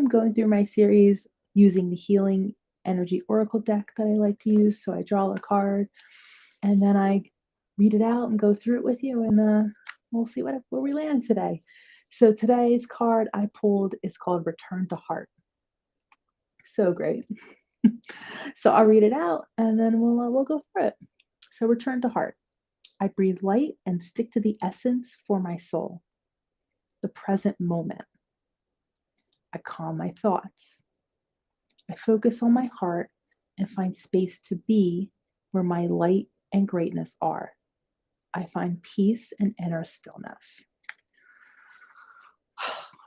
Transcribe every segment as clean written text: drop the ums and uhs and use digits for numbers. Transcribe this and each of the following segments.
I'm going through my series using the healing energy oracle deck that I like to use. So I draw a card and then I read it out and go through it with you, and we'll see where we land today. So today's card I pulled is called Return to Heart. So great. So I'll read it out and then we'll go through it. So Return to Heart. I breathe light and stick to the essence for my soul, the present moment. I calm my thoughts. I focus on my heart and find space to be where my light and greatness are. I find peace and inner stillness.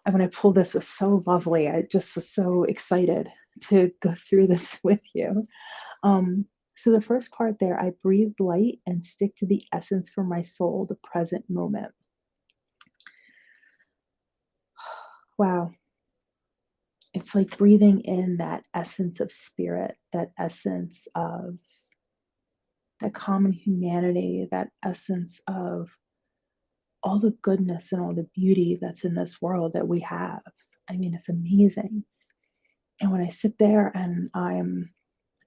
And when I pulled this, it was so lovely. I just was so excited to go through this with you. So the first part there, I breathe light and stick to the essence for my soul, the present moment. Wow. It's like breathing in that essence of spirit, that essence of that common humanity, that essence of all the goodness and all the beauty that's in this world that we have. I mean, it's amazing. And when I sit there and I'm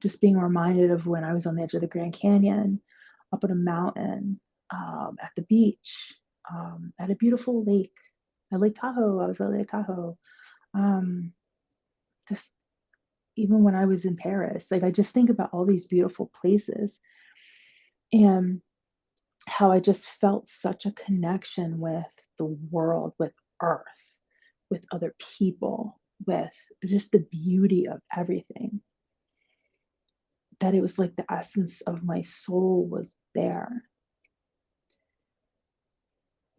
just being reminded of when I was on the edge of the Grand Canyon, up on a mountain, at the beach, at a beautiful lake, at Lake Tahoe. I was at Lake Tahoe. Just even when I was in Paris, like I just think about all these beautiful places and how I just felt such a connection with the world, with Earth, with other people, with just the beauty of everything. That it was like the essence of my soul was there.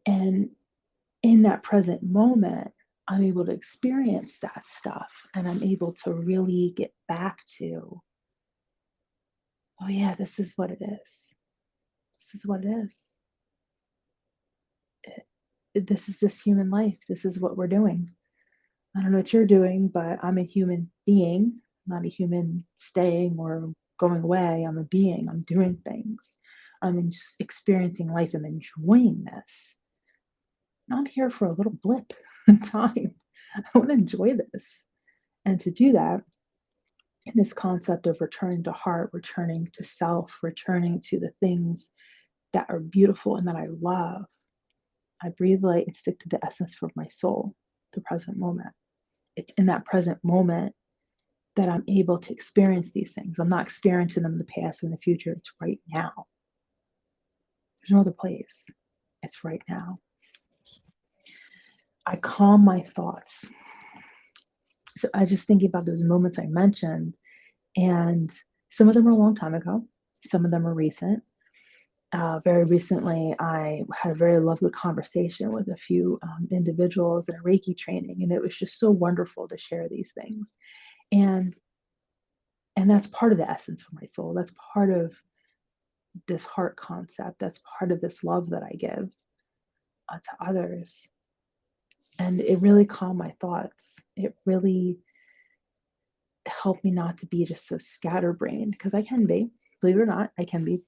And in that present moment, I'm able to experience that stuff and I'm able to really get back to, oh, yeah, this is what it is. This is what it is. This is this human life. This is what we're doing. I don't know what you're doing, but I'm a human being, not a human staying or going away. I'm a being. I'm doing things. I'm experiencing life. I'm enjoying this. I'm here for a little blip in time. I want to enjoy this. And to do that, in this concept of returning to heart, returning to self, returning to the things that are beautiful and that I love, I breathe light and stick to the essence of my soul, the present moment. It's in that present moment that I'm able to experience these things. I'm not experiencing them in the past or in the future. It's right now. There's no other place. It's right now. I calm my thoughts. So I just thinking about those moments I mentioned, and some of them are a long time ago. Some of them are recent. Very recently, I had a very lovely conversation with a few individuals in a Reiki training, and it was just so wonderful to share these things. And that's part of the essence of my soul. That's part of this heart concept. That's part of this love that I give to others. And it really calmed my thoughts. It really helped me not to be just so scatterbrained, because I can be, believe it or not, I can be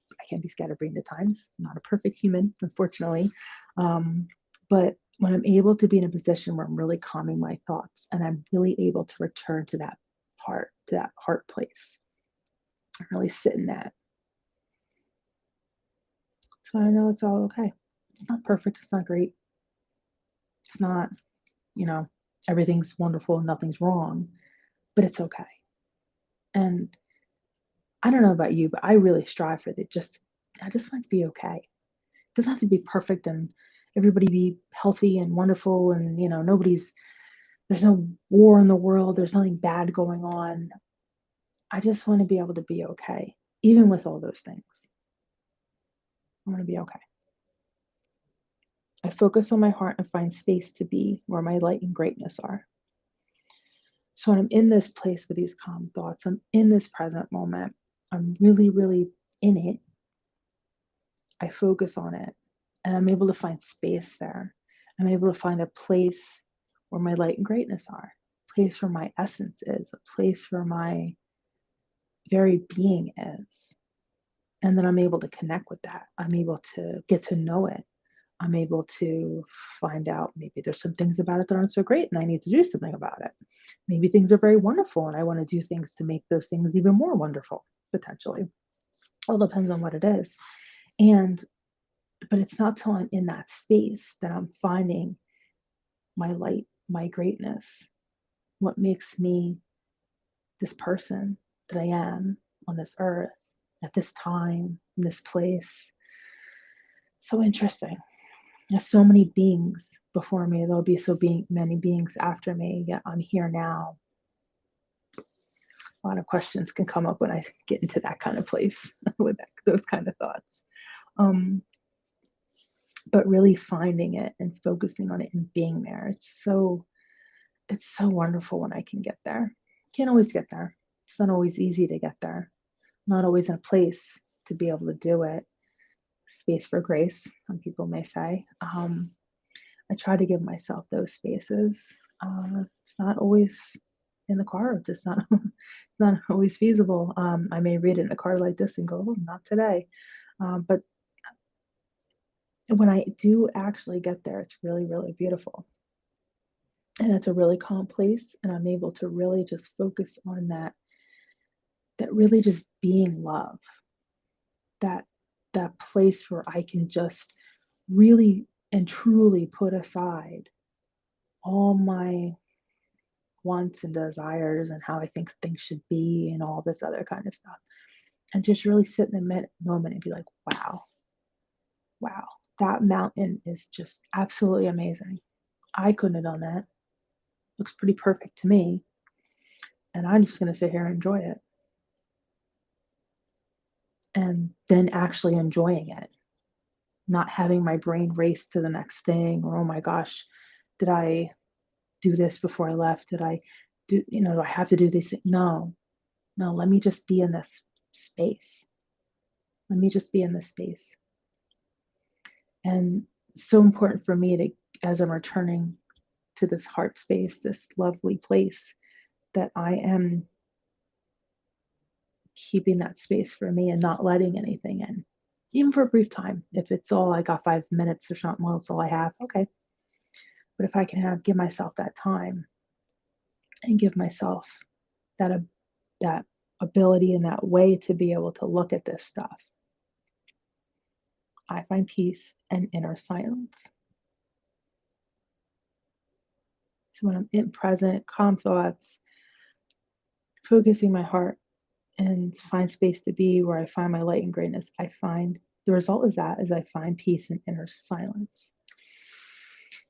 scatterbrained at times. I'm not a perfect human, unfortunately. But when I'm able to be in a position where I'm really calming my thoughts and I'm really able to return to that heart place, I really sit in that. So I know it's all okay. It's not perfect. It's not great. It's not, everything's wonderful, nothing's wrong, but it's okay. And I don't know about you, but I really strive for it. I just want it to be okay. It doesn't have to be perfect and everybody be healthy and wonderful and, there's no war in the world. There's nothing bad going on. I just want to be able to be okay, even with all those things. I want to be okay. I focus on my heart and find space to be where my light and greatness are. So when I'm in this place with these calm thoughts, I'm in this present moment, I'm really, really in it. I focus on it and I'm able to find space there. I'm able to find a place where my light and greatness are, a place where my essence is, a place where my very being is. And then I'm able to connect with that. I'm able to get to know it. I'm able to find out maybe there's some things about it that aren't so great and I need to do something about it. Maybe things are very wonderful and I want to do things to make those things even more wonderful, potentially. All depends on what it is. And, but it's not till I'm in that space that I'm finding my light, my greatness, what makes me this person that I am on this earth at this time, in this place. So interesting. There's so many beings before me. There'll be many beings after me, yet I'm here now. A lot of questions can come up when I get into that kind of place with those kind of thoughts. Um, but really finding it and focusing on it and being there. It's so wonderful when I can get there. Can't always get there. It's not always easy to get there. Not always in a place to be able to do it. Space for grace, some people may say. I try to give myself those spaces. It's not always in the cards. It's not not always feasible. I may read it in a card like this and go, "Oh, not today." But when I do actually get there, it's really, really beautiful. And it's a really calm place. And I'm able to really just focus on that really just being love, that that place where I can just really and truly put aside all my wants and desires and how I think things should be and all this other kind of stuff. And just really sit in the moment and be like, wow, wow, that mountain is just absolutely amazing. I couldn't have done that. Looks pretty perfect to me. And I'm just going to sit here and enjoy it. And then actually enjoying it, not having my brain race to the next thing or, oh my gosh, did I do this before I left? Did I do I have to do this? No, no, let me just be in this space. Let me just be in this space. And it's so important for me to, as I'm returning to this heart space, this lovely place, that I am keeping that space for me and not letting anything in, even for a brief time. If it's all I got 5 minutes or something, well, it's all I have. Okay. But if I can give myself that time and give myself that, that ability and that way to be able to look at this stuff, I find peace and inner silence. So when I'm in present, calm thoughts, focusing my heart and find space to be where I find my light and greatness, I find the result is that is I find peace and inner silence.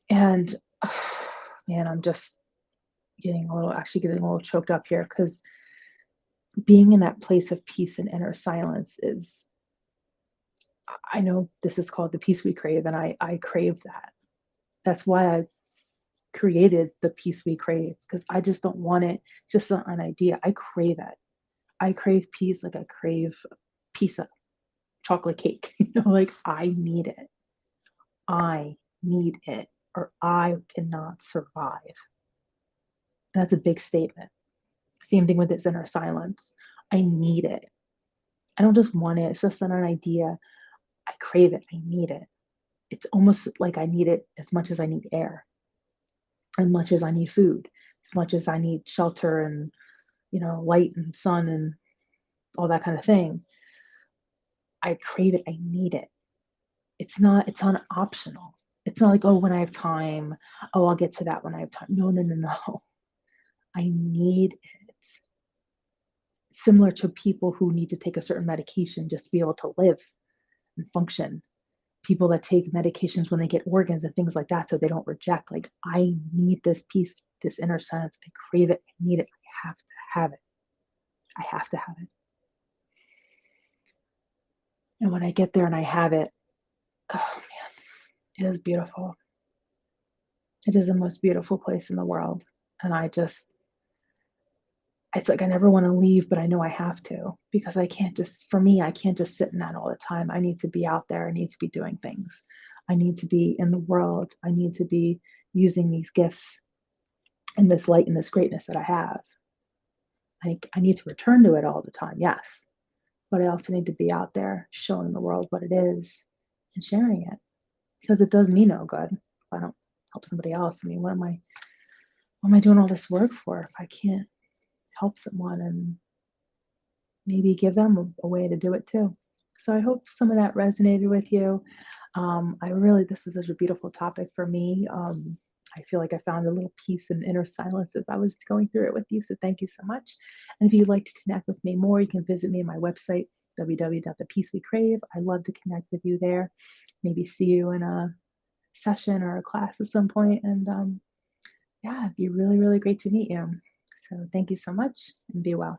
And man, I'm just getting a little choked up here because being in that place of peace and inner silence is, I know this is called the peace we crave, and I crave that. That's why I created the peace we crave, because I just don't want it just an idea. I crave it. I crave peace like I crave pizza, chocolate cake. Like I need it. I need it, or I cannot survive. That's a big statement. Same thing with this inner silence. I need it. I don't just want it. It's just not an idea. I crave it. I need it. It's almost like I need it as much as I need air, as much as I need food, as much as I need shelter and, light and sun and all that kind of thing. I crave it. I need it. It's not optional. It's not like, oh, when I have time, oh, I'll get to that when I have time. No, no, no, no. I need it. Similar to people who need to take a certain medication just to be able to live and function. People that take medications when they get organs and things like that so they don't reject. Like, I need this peace, this inner silence. I crave it. I need it. I have to have it. I have to have it. And when I get there and I have it, oh man, it is beautiful. It is the most beautiful place in the world. And it's like I never want to leave, but I know I have to, because for me, I can't just sit in that all the time. I need to be out there. I need to be doing things. I need to be in the world. I need to be using these gifts and this light and this greatness that I have. I need to return to it all the time, yes. But I also need to be out there showing the world what it is and sharing it. because it does me no good if I don't help somebody else. I mean, what am I doing all this work for if I can't help someone and maybe give them a way to do it too? So I hope some of that resonated with you. I really, this is such a beautiful topic for me. I feel like I found a little peace and inner silence as I was going through it with you. So thank you so much. And if you'd like to connect with me more, you can visit me on my website, www.thepeacewecrave. I love to connect with you there. Maybe see you in a session or a class at some point. And yeah, it'd be really, really great to meet you. So thank you so much and be well.